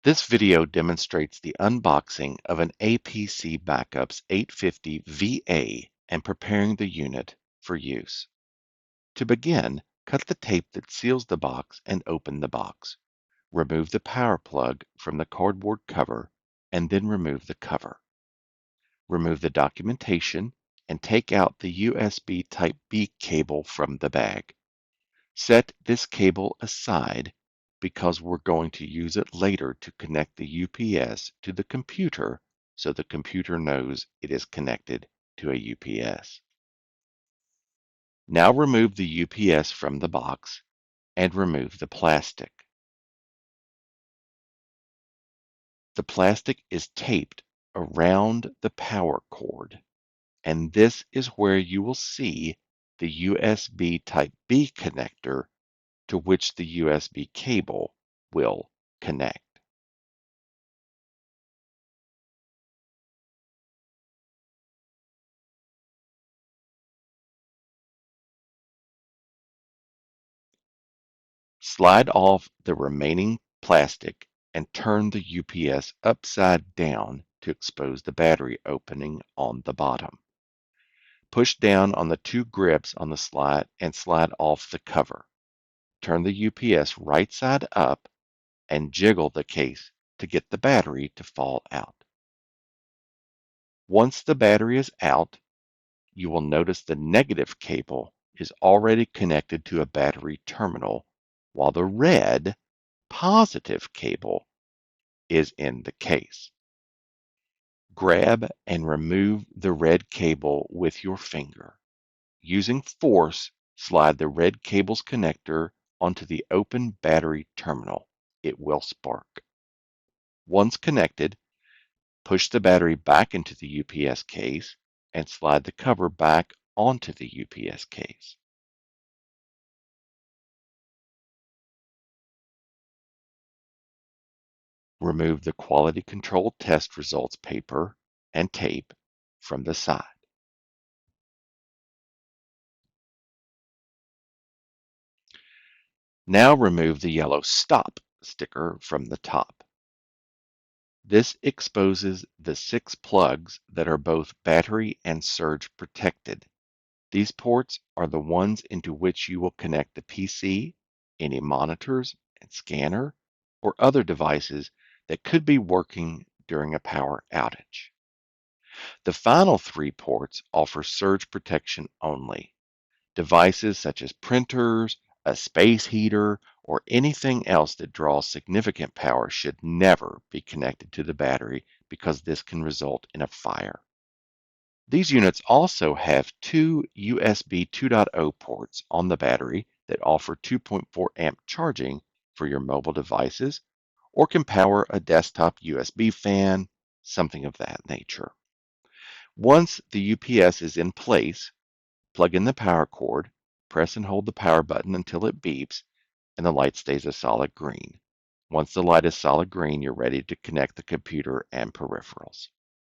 This video demonstrates the unboxing of an APC Back-UPS 850 VA and preparing the unit for use. To begin, cut the tape that seals the box and open the box. Remove the power plug from the cardboard cover and then remove the cover. Remove the documentation and take out the USB Type-B cable from the bag. Set this cable aside because we're going to use it later to connect the UPS to the computer so the computer knows it is connected to a UPS. Now remove the UPS from the box and remove the plastic. The plastic is taped around the power cord, and this is where you will see the USB Type-B connector to which the USB cable will connect. Slide off the remaining plastic and turn the UPS upside down to expose the battery opening on the bottom. Push down on the two grips on the slide and slide off the cover. Turn the UPS right side up and jiggle the case to get the battery to fall out. Once the battery is out, you will notice the negative cable is already connected to a battery terminal, while the red positive cable is in the case. Grab and remove the red cable with your finger. Using force, slide the red cable's connector onto the open battery terminal. It will spark. Once connected, push the battery back into the UPS case and slide the cover back onto the UPS case. Remove the quality control test results paper and tape from the side. Now remove the yellow stop sticker from the top. This exposes the 6 plugs that are both battery and surge protected. These ports are the ones into which you will connect the PC, any monitors and scanner, or other devices that could be working during a power outage. The final 3 ports offer surge protection only. Devices such as printers, a space heater, or anything else that draws significant power should never be connected to the battery because this can result in a fire. These units also have 2 USB 2.0 ports on the battery that offer 2.4 amp charging for your mobile devices or can power a desktop USB fan, something of that nature. Once the UPS is in place, plug in the power cord, press and hold the power button until it beeps, and the light stays a solid green. Once the light is solid green, you're ready to connect the computer and peripherals.